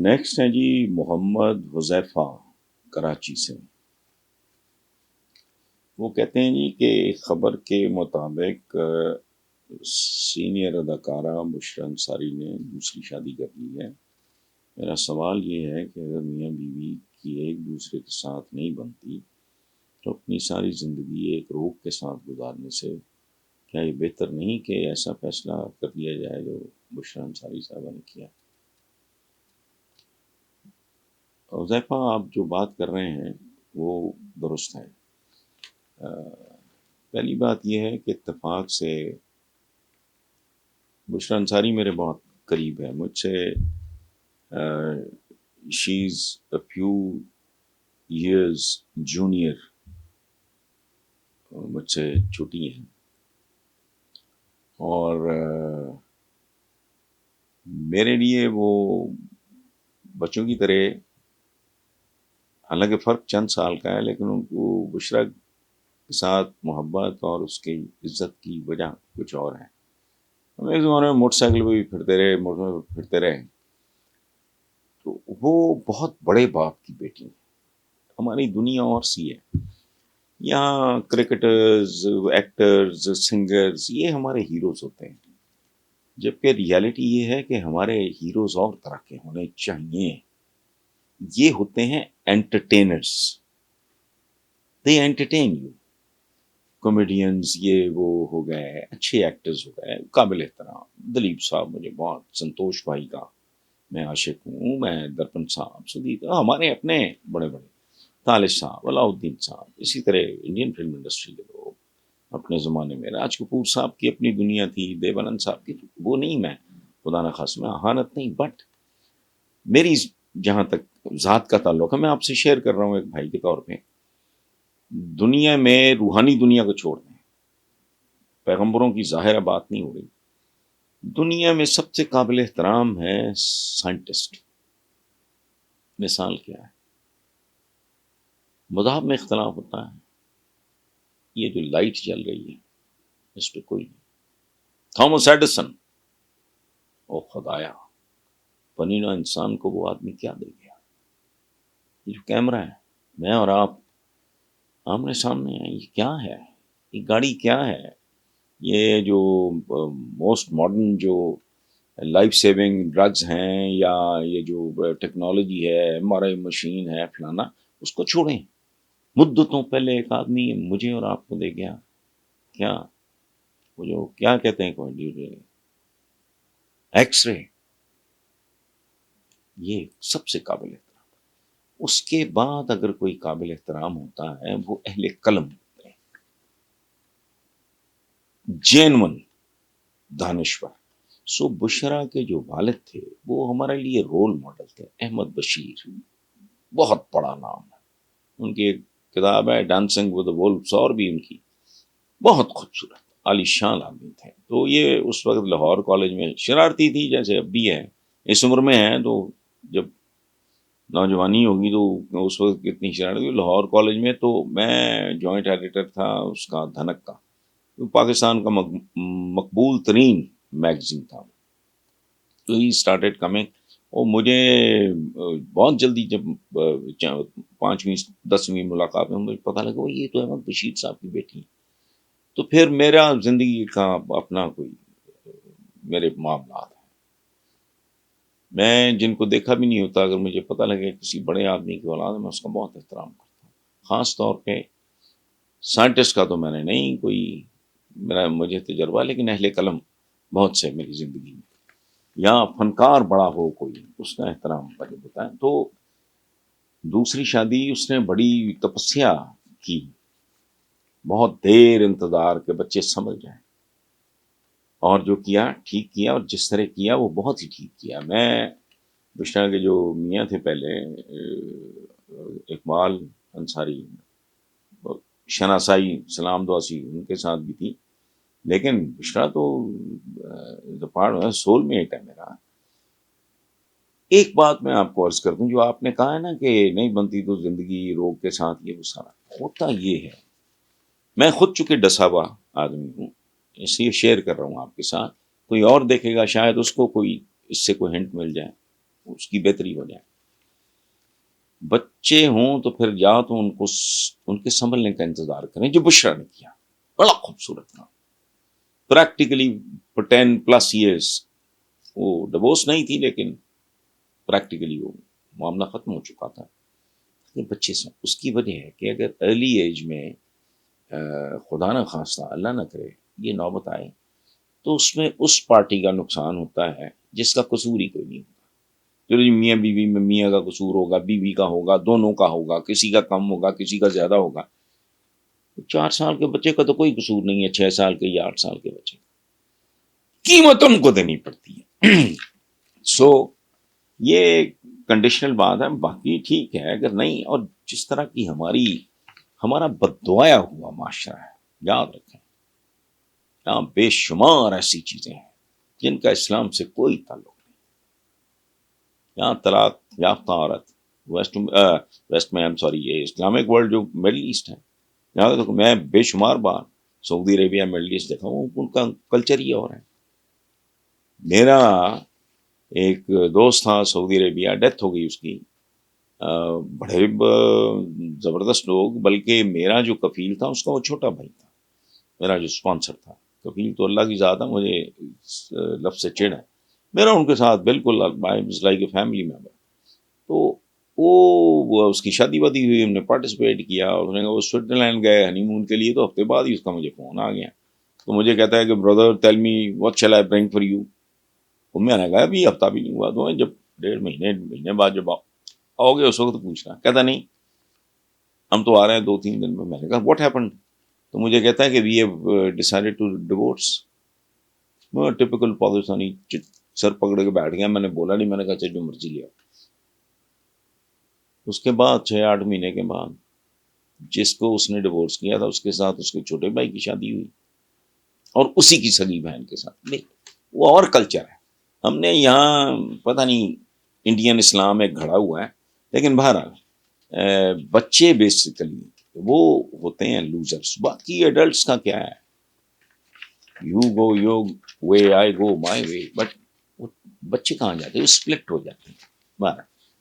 Next ہیں جی محمد حذیفہ کراچی سے. وہ کہتے ہیں جی کہ خبر کے مطابق سینئر اداکارہ بشریٰ انصاری نے دوسری شادی کر لی ہے. میرا سوال یہ ہے کہ اگر میاں بیوی کی ایک دوسرے کے ساتھ نہیں بنتی تو اپنی ساری زندگی ایک روک کے ساتھ گزارنے سے کیا یہ بہتر نہیں کہ ایسا فیصلہ کر لیا جائے جو بشریٰ انصاری صاحبہ نے کیا؟ حذیفہ آپ جو بات کر رہے ہیں وہ درست ہے. پہلی بات یہ ہے کہ اتفاق سے بشریٰ انصاری میرے بہت قریب ہے. مجھ سے شی از اے فیو ایئرز جونیئر، مجھ سے چھوٹی ہیں، اور میرے لیے وہ بچوں کی طرح، حالانکہ فرق چند سال کا ہے، لیکن ان کو بشریٰ کے ساتھ محبت اور اس کی عزت کی وجہ کچھ اور ہے. ہم ایک زمانے میں موٹر سائیکل پہ بھی پھرتے رہے. تو وہ بہت بڑے باپ کی بیٹی ہیں. ہماری دنیا اور سی ہے. یہاں کرکٹرز، ایکٹرز، سنگرز یہ ہمارے ہیروز ہوتے ہیں، جبکہ ریالٹی یہ ہے کہ ہمارے ہیروز اور طرح کے ہونے چاہیے. یہ ہوتے ہیں entertainers. They entertain you. Comedians یہ وہ ہو گئے، اچھے ایکٹرز ہو گئے قابل احترام. دلیپ صاحب مجھے بہت، سنتوش بھائی کا میں عاشق ہوں، میں درپن صاحب، سدیپ، ہمارے اپنے بڑے بڑے، طالب صاحب، علاؤ الدین صاحب، اسی طرح انڈین فلم انڈسٹری کے لوگ اپنے زمانے میں. راج کپور صاحب کی اپنی دنیا تھی، دیو آنند صاحب کی، وہ نہیں، میں خدا نخواستہ میں اہانت نہیں، بٹ میری جہاں تک ذات کا تعلق ہے، میں آپ سے شیئر کر رہا ہوں ایک بھائی کے طور پہ. دنیا میں روحانی دنیا کو چھوڑ دیں، پیغمبروں کی ظاہرہ بات نہیں ہو رہی، دنیا میں سب سے قابل احترام ہے سائنٹسٹ. مثال کیا ہے؟ مذہب میں اختلاف ہوتا ہے، یہ جو لائٹ جل رہی ہے اس پہ کوئی نہیں. تھامس ایڈیسن، او خدایا، بنینا انسان کو وہ آدمی کیا دے گیا. یہ جو کیمرہ ہے، میں اور آپ آمنے سامنے ہیں، یہ کیا ہے؟ یہ گاڑی کیا ہے؟ یہ جو موسٹ ماڈرن جو لائف سیونگ ڈرگز ہیں، یا یہ جو ٹیکنالوجی ہے، ایم آر آئی مشین ہے، فلانا، اس کو چھوڑیں. مدتوں پہلے ایک آدمی مجھے اور آپ کو دے گیا، کیا وہ جو کیا کہتے ہیں کوئی ایکس رے، یہ سب سے قابل احترام. اس کے بعد اگر کوئی قابل احترام ہوتا ہے وہ اہل قلم ہوتے ہیں، جینون دانشور. سو بشریٰ کے جو والد تھے وہ ہمارے لیے رول ماڈل تھے. احمد بشیر بہت بڑا نام ہے، ان کی ایک کتاب ہے ڈانسنگ ود وولفز، اور بھی ان کی بہت خوبصورت عالی شان آدمی تھے. تو یہ اس وقت لاہور کالج میں شرارتی تھی، جیسے اب بھی ہے، اس عمر میں ہے، تو جب نوجوانی ہوگی تو اس وقت کتنی شرارتی. لاہور کالج میں تو میں جوائنٹ ایڈیٹر تھا اس کا، دھنک کا، پاکستان کا مقبول ترین میگزین تھا. تو ہی اسٹارٹیڈ کمنگ، اور مجھے بہت جلدی جب 5ویں 10ویں ملاقات میں مجھے پتہ لگا یہ تو احمد بشیر صاحب کی بیٹی ہے. تو پھر میرا زندگی کا اپنا کوئی میرے معاملات ہیں، میں جن کو دیکھا بھی نہیں ہوتا، اگر مجھے پتہ لگے کسی بڑے آدمی کی اولاد ہے، میں اس کا بہت احترام کرتا ہوں. خاص طور پہ سائنٹسٹ کا تو میں نے نہیں کوئی مجھے تجربہ، لیکن اہل قلم بہت سے میری زندگی میں، یا فنکار بڑا ہو کوئی، اس کا احترام واجب ہوتا ہے. تو دوسری شادی اس نے بڑی تپسیا کی، بہت دیر انتظار کے بچے سمجھ جائیں، اور جو کیا ٹھیک کیا، اور جس طرح کیا وہ بہت ہی ٹھیک کیا. میں بشریٰ کے جو میاں تھے پہلے، اقبال انصاری، شناسائی سلام دعاسی ان کے ساتھ بھی تھی، لیکن بشریٰ تو پارٹ سول میٹ ہے میرا. ایک بات میں آپ کو عرض کر دوں، جو آپ نے کہا ہے نا کہ نہیں بنتی تو زندگی روگ کے ساتھ، یہ وہ سارا ہوتا یہ ہے. میں خود چونکہ ڈسا ہوا آدمی ہوں، اس لیے شیئر کر رہا ہوں آپ کے ساتھ. کوئی اور دیکھے گا شاید اس کو کوئی اس سے کوئی ہنٹ مل جائے. اس کی بہتری ہو جائے. بچے ہوں تو پھر یا تو ان کے سنبھلنے کا انتظار کریں، جو بشرا نے کیا. بڑا خوبصورت کام. پریکٹیکلی for 10+ years وہ ڈیورس نہیں تھی، لیکن پریکٹیکلی وہ معاملہ ختم ہو چکا تھا. بچے سے اس کی وجہ ہے کہ اگر ارلی ایج میں خدا نہ خواستہ اللہ نہ کرے یہ نوبت آئے تو اس میں اس پارٹی کا نقصان ہوتا ہے جس کا قصور ہی کوئی نہیں ہوتا. چلو جی میاں بیوی میں میاں کا قصور ہوگا، بیوی کا ہوگا، دونوں کا ہوگا، کسی کا کم ہوگا، کسی کا زیادہ ہوگا. 4 سال کے بچے کا تو کوئی قصور نہیں ہے، 6 سال کے یا 8 سال کے بچے کا قیمت ان کو دینی پڑتی ہے. سو یہ کنڈیشنل بات ہے. باقی ٹھیک ہے اگر نہیں. اور جس طرح کی ہمارا بددعایا ہوا معاشرہ ہے، یاد رکھیں یہاں بے شمار ایسی چیزیں ہیں جن کا اسلام سے کوئی تعلق نہیں. یہاں طلاق یافتہ عورت ویسٹ میں یہ اسلامک ورلڈ جو مڈل ایسٹ ہے، یہاں تو میں بے شمار بار سعودی عربیہ مڈل ایسٹ دیکھا ہوں، ان کا کلچر ہی اور ہے. میرا ایک دوست تھا سعودی عربیہ، ڈیتھ ہو گئی اس کی. بڑے زبردست لوگ، بلکہ میرا جو کفیل تھا اس کا وہ چھوٹا بھائی تھا. میرا جو اسپانسر تھا، کفیل تو اللہ کی ذات ہے، مجھے اس لفظ سے چڑ ہے. میرا ان کے ساتھ بالکل لائک اے فیملی ممبر. تو وہ اس کی شادی وادی ہوئی، ہم نے پارٹیسپیٹ کیا، اور وہ سوئٹزرلینڈ گئے ہنی مون کے لیے. تو ہفتے بعد ہی اس کا مجھے فون آ گیا. تو مجھے کہتا ہے کہ brother tell me what shall I bring for you. میں نے کہا ابھی ہفتہ بھی نہیں ہوا، تو جب 1.5 مہینے بعد جب آؤ گے اس وقت پوچھنا. کہتا نہیں ہم تو آ رہے ہیں 2-3 دن میں. میں نے کہا واٹ ہیپنڈ؟ تو مجھے کہتا ہے کہ we have decided to divorce. Typical Pakistani سر پکڑ کے بیٹھ گیا. میں نے بولا نہیں، میں نے کہا چل جو مرضی لیا. اس کے بعد 6-8 مہینے کے بعد جس کو اس نے ڈیورس کیا تھا اس کے ساتھ اس کے چھوٹے بھائی کی شادی ہوئی، اور اسی کی سگی بہن کے ساتھ. وہ اور کلچر ہے. ہم نے یہاں پتہ نہیں انڈین اسلام ایک گھڑا ہوا ہے. لیکن بہرحال بچے بیسیکلی وہ ہوتے ہیں لوزرس. باقی ایڈلٹس کا کیا ہے، you go your way, I go my way. But بچے کہاں جاتے ہیں، وہ اسپلٹ ہو جاتے ہیں. بہرحال